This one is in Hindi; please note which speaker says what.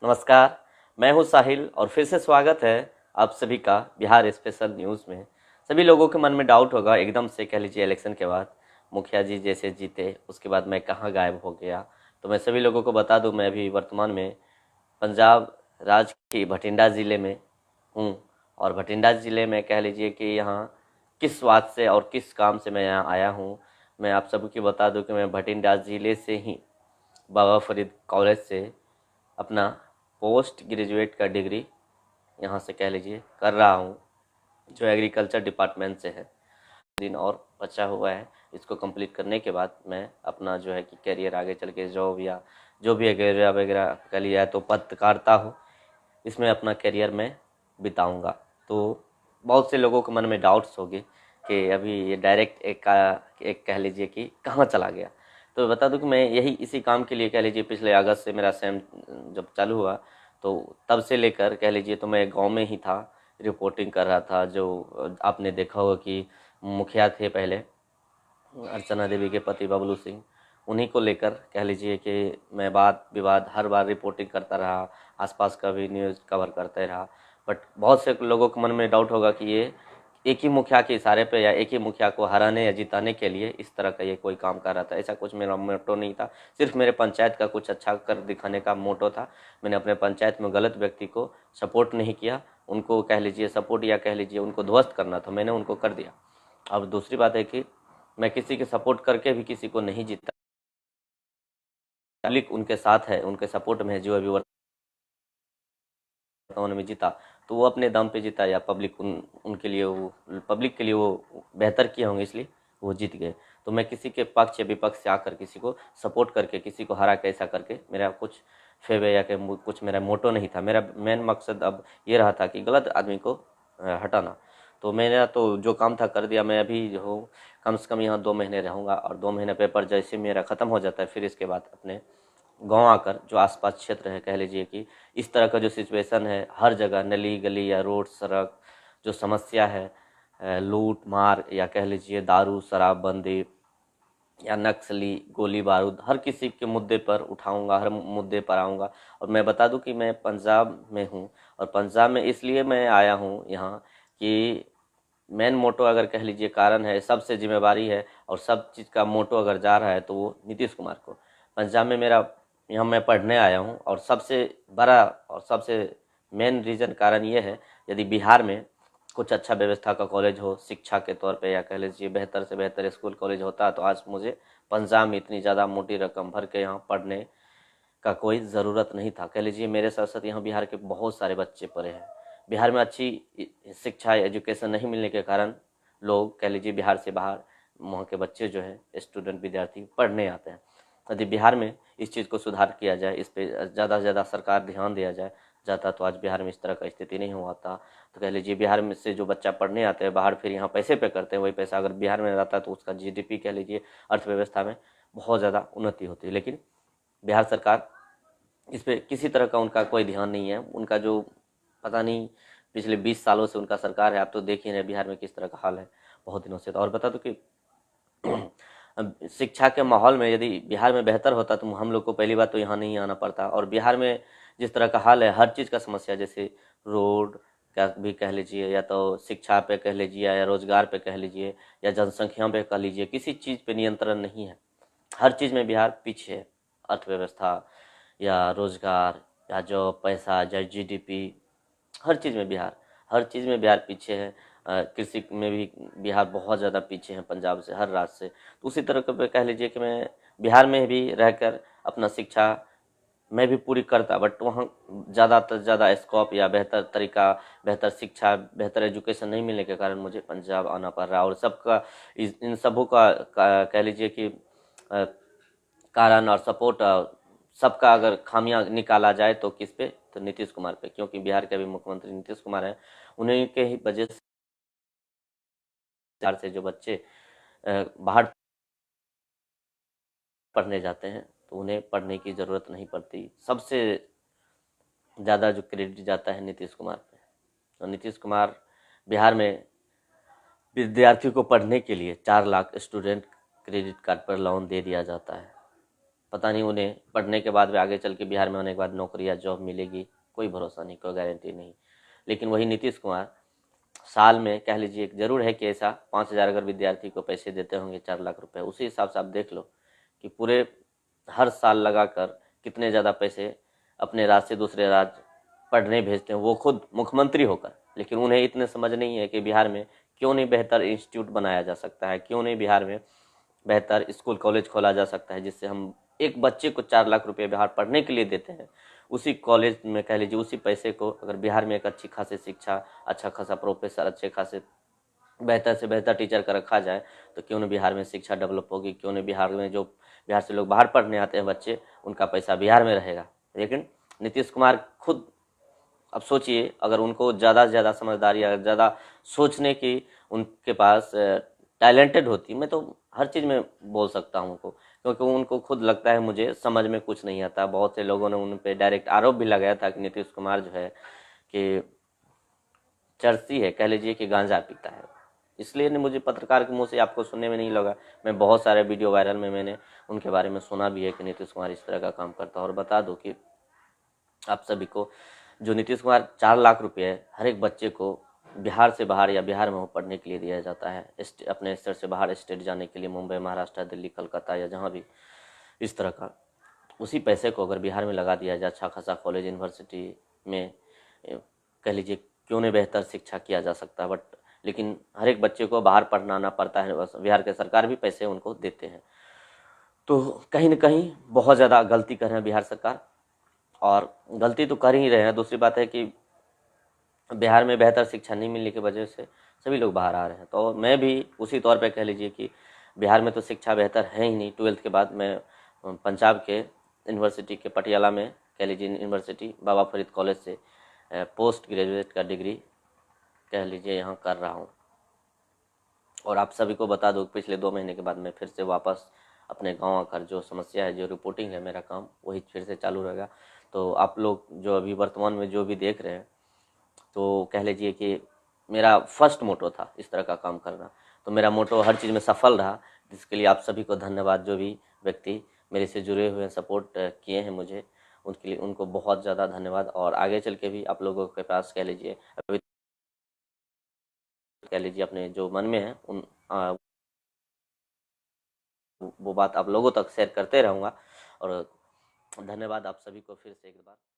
Speaker 1: नमस्कार, मैं हूं साहिल और फिर से स्वागत है आप सभी का बिहार स्पेशल न्यूज़ में। सभी लोगों के मन में डाउट होगा एकदम से, कह लीजिए इलेक्शन के बाद मुखिया जी जैसे जीते उसके बाद मैं कहाँ गायब हो गया। तो मैं सभी लोगों को बता दूं, मैं अभी वर्तमान में पंजाब राज्य की भटिंडा ज़िले में हूँ। और भटिंडा ज़िले में कह लीजिए कि यहाँ किस बात से और किस काम से मैं यहाँ आया हूँ, मैं आप सबको बता दूं कि मैं भटिंडा ज़िले से ही बाबा फरीद कॉलेज से अपना पोस्ट ग्रेजुएट का डिग्री यहाँ से कह लीजिए कर रहा हूँ, जो एग्रीकल्चर डिपार्टमेंट से है। दिन और बचा हुआ है, इसको कंप्लीट करने के बाद मैं अपना जो है कि करियर आगे चल के जॉब या जो भी वगैरह वगैरह कह लिया तो पत्रकारिता हो, इसमें अपना करियर मैं बिताऊंगा। तो बहुत से लोगों के मन में डाउट्स होंगे कि अभी ये डायरेक्ट एक कह लीजिए कि कहाँ चला गया। तो बता दूं कि मैं यही इसी काम के लिए कह लीजिए पिछले अगस्त से मेरा सेम जब चालू हुआ तो तब से लेकर कह लीजिए तो मैं गांव में ही था, रिपोर्टिंग कर रहा था। जो आपने देखा होगा कि मुखिया थे पहले अर्चना देवी के पति बबलू सिंह, उन्हीं को लेकर कह लीजिए कि मैं वाद विवाद हर बार रिपोर्टिंग करता रहा, आसपास का भी न्यूज़ कवर करते रहा। बट बहुत से लोगों के मन में डाउट होगा कि ये एक ही मुखिया के इशारे पे या एक ही मुखिया को हराने या जिताने के लिए इस तरह का ये कोई काम कर रहा था। ऐसा कुछ मेरा मोटो नहीं था, सिर्फ मेरे पंचायत का कुछ अच्छा कर दिखाने का मोटो था। मैंने अपने पंचायत में गलत व्यक्ति को सपोर्ट नहीं किया, उनको कह लीजिए सपोर्ट या कह लीजिए उनको ध्वस्त करना था, मैंने उनको कर दिया। अब दूसरी बात है कि मैं किसी के सपोर्ट करके भी किसी को नहीं जीता, पब्लिक उनके साथ है, उनके सपोर्ट में है। जो अभी वर्तमान में जीता तो वो अपने दम पे जीता या पब्लिक उनके लिए वो पब्लिक के लिए वो बेहतर किए होंगे इसलिए वो जीत गए। तो मैं किसी के पक्ष या विपक्ष से आकर किसी को सपोर्ट करके किसी को हरा के ऐसा करके मेरा कुछ फेवे या कुछ मेरा मोटो नहीं था। मेरा मेन मकसद अब ये रहा था कि गलत आदमी को हटाना। तो मेरा तो जो काम था कर दिया। मैं अभी जो हूँ कम से कम यहाँ 2 महीने रहूँगा और 2 महीने पेपर जैसे मेरा ख़त्म हो जाता है फिर इसके बाद अपने गांव आकर जो आसपास क्षेत्र है कह लीजिए कि इस तरह का जो सिचुएशन है हर जगह नली गली या रोड सड़क जो समस्या है, लूट मार या कह लीजिए दारू शराबबंदी या नक्सली गोली बारूद, हर किसी के मुद्दे पर उठाऊंगा, हर मुद्दे पर आऊँगा। और मैं बता दूं कि मैं पंजाब में हूं और पंजाब में इसलिए मैं आया हूं यहाँ कि मेन मोटो अगर कह लीजिए कारण है, सबसे जिम्मेवारी है और सब चीज़ का मोटो अगर जा रहा है तो वो नीतीश कुमार को। पंजाब में मेरा यहाँ मैं पढ़ने आया हूँ और सबसे बड़ा और सबसे मेन रीज़न कारण ये है, यदि बिहार में कुछ अच्छा व्यवस्था का कॉलेज हो शिक्षा के तौर पे या कह लीजिए बेहतर से बेहतर स्कूल कॉलेज होता तो आज मुझे पंजाब में इतनी ज़्यादा मोटी रकम भर के यहाँ पढ़ने का कोई ज़रूरत नहीं था। कह लीजिए मेरे साथ साथ यहाँ बिहार के बहुत सारे बच्चे पढ़े हैं। बिहार में अच्छी शिक्षा एजुकेशन नहीं मिलने के कारण लोग कह लीजिए बिहार से बाहर वहाँ के बच्चे जो है स्टूडेंट विद्यार्थी पढ़ने आते हैं। यदि बिहार में इस चीज़ को सुधार किया जाए, इस पर ज़्यादा से ज़्यादा सरकार ध्यान दिया जाए जाता तो आज बिहार में इस तरह का स्थिति नहीं हुआ था। तो कह लीजिए बिहार में से जो बच्चा पढ़ने आते हैं बाहर फिर यहाँ पैसे पे करते हैं, वही पैसा अगर बिहार में रहता तो उसका जीडीपी कह लीजिए अर्थव्यवस्था में बहुत ज़्यादा उन्नति होती है। लेकिन बिहार सरकार इस पर किसी तरह का उनका कोई ध्यान नहीं है। उनका जो पता नहीं पिछले 20 सालों से उनका सरकार है, आप तो देख ही रहे बिहार में किस तरह का हाल है बहुत दिनों से। तो और बता दो कि शिक्षा के माहौल में यदि बिहार में बेहतर होता तो हम लोग को पहली बात तो यहाँ नहीं आना पड़ता। और बिहार में जिस तरह का हाल है हर चीज़ का समस्या, जैसे रोड का भी कह लीजिए या तो शिक्षा पे कह लीजिए या रोजगार पे कह लीजिए या जनसंख्या पे कह लीजिए, किसी चीज़ पे नियंत्रण नहीं है। हर चीज़ में बिहार पीछे है, अर्थव्यवस्था या रोजगार या जो पैसा या जीडीपी, हर चीज़ में बिहार पीछे है। कृषि में भी बिहार बहुत ज़्यादा पीछे है पंजाब से, हर राज्य से। तो उसी तरह का कह लीजिए कि मैं बिहार में भी रहकर अपना शिक्षा मैं भी पूरी करता, बट वहाँ ज़्यादातर ज़्यादा स्कोप या बेहतर तरीका, बेहतर शिक्षा, बेहतर एजुकेशन नहीं मिलने के कारण मुझे पंजाब आना पड़ रहा है। और सबका इन सबों का कह लीजिए कि कारण और सपोर्ट सबका अगर खामियां निकाला जाए तो किस पे, तो नीतीश कुमार पे, क्योंकि बिहार के अभी मुख्यमंत्री नीतीश कुमार हैं। उन्हीं के ही वजह से जो बच्चे बाहर पढ़ने जाते हैं तो उन्हें पढ़ने की ज़रूरत नहीं पड़ती। सबसे ज़्यादा जो क्रेडिट जाता है नीतीश कुमार पे। तो नीतीश कुमार बिहार में विद्यार्थियों को पढ़ने के लिए 4 लाख स्टूडेंट क्रेडिट कार्ड पर लोन दे दिया जाता है। पता नहीं उन्हें पढ़ने के बाद भी आगे चल के बिहार में होने के बाद नौकरी या जॉब मिलेगी, कोई भरोसा नहीं, कोई गारंटी नहीं। लेकिन वही नीतीश कुमार साल में कह लीजिए जरूर है कि ऐसा 5,000 अगर विद्यार्थी को पैसे देते होंगे 4 लाख रुपए, उसी हिसाब से आप देख लो कि पूरे हर साल लगाकर कितने ज़्यादा पैसे अपने राज्य से दूसरे राज्य पढ़ने भेजते हैं, वो खुद मुख्यमंत्री होकर। लेकिन उन्हें इतने समझ नहीं है कि बिहार में क्यों नहीं बेहतर इंस्टीट्यूट बनाया जा सकता है, क्यों नहीं बिहार में बेहतर स्कूल कॉलेज खोला जा सकता है, जिससे हम एक बच्चे को 4 लाख रुपये बिहार पढ़ने के लिए देते हैं, उसी कॉलेज में कह लीजिए उसी पैसे को अगर बिहार में एक अच्छी खासी शिक्षा, अच्छा खासा प्रोफेसर, अच्छे खासे बेहतर से बेहतर टीचर का रखा जाए तो क्यों न बिहार में शिक्षा डेवलप होगी, क्यों न बिहार में जो बिहार से लोग बाहर पढ़ने आते हैं बच्चे, उनका पैसा बिहार में रहेगा। लेकिन नीतीश कुमार खुद अब सोचिए, अगर उनको ज़्यादा से ज़्यादा समझदारी, अगर ज़्यादा सोचने की उनके पास टैलेंटेड होती, मैं तो हर चीज़ में बोल सकता हूँ उनको, क्योंकि उनको खुद लगता है मुझे समझ में कुछ नहीं आता। बहुत से लोगों ने उन पर डायरेक्ट आरोप भी लगाया था कि नीतीश कुमार जो है कि चर्सी है, कह लीजिए कि गांजा पीता है। इसलिए ने मुझे पत्रकार के मुंह से आपको सुनने में नहीं लगा, मैं बहुत सारे वीडियो वायरल में मैंने उनके बारे में सुना भी है कि नीतीश कुमार इस तरह का काम करता है। और बता दो कि आप सभी को, जो नीतीश कुमार 4 लाख रुपये हर एक बच्चे को बिहार से बाहर या बिहार में पढ़ने के लिए दिया जाता है, अपने स्टेट से बाहर स्टेट जाने के लिए, मुंबई, महाराष्ट्र, दिल्ली, कलकत्ता या जहाँ भी इस तरह का, उसी पैसे को अगर बिहार में लगा दिया जाए अच्छा खासा कॉलेज यूनिवर्सिटी में, कह लीजिए क्यों नहीं बेहतर शिक्षा किया जा सकता। बट लेकिन हर एक बच्चे को बाहर पढ़ाना पड़ता है, बस बिहार के सरकार भी पैसे उनको देते हैं। तो कहीं ना कहीं बहुत ज़्यादा गलती कर रहे हैं बिहार सरकार, और गलती तो कर ही रहे हैं। दूसरी बात है कि बिहार में बेहतर शिक्षा नहीं मिलने की वजह से सभी लोग बाहर आ रहे हैं। तो मैं भी उसी तौर पे कह लीजिए कि बिहार में तो शिक्षा बेहतर है ही नहीं। 12th के बाद मैं पंजाब के यूनिवर्सिटी के पटियाला में, कह लीजिए यूनिवर्सिटी बाबा फरीद कॉलेज से पोस्ट ग्रेजुएट का डिग्री कह लीजिए यहाँ कर रहा हूँ। और आप सभी को बता दूँ पिछले 2 महीने के बाद मैं फिर से वापस अपने गांव आकर जो समस्या है, जो रिपोर्टिंग है, मेरा काम वही फिर से चालू रहेगा। तो आप लोग जो अभी वर्तमान में जो भी देख रहे हैं, तो कह लीजिए कि मेरा फर्स्ट मोटो था इस तरह का काम करना, तो मेरा मोटो हर चीज़ में सफल रहा, जिसके लिए आप सभी को धन्यवाद। जो भी व्यक्ति मेरे से जुड़े हुए सपोर्ट किए हैं मुझे, उनके लिए उनको बहुत ज़्यादा धन्यवाद। और आगे चल के भी आप लोगों के पास कह लीजिए अभी, कह लीजिए अपने जो मन में है उन वो बात आप लोगों तक शेयर करते रहूँगा। और धन्यवाद आप सभी को फिर से एक बार।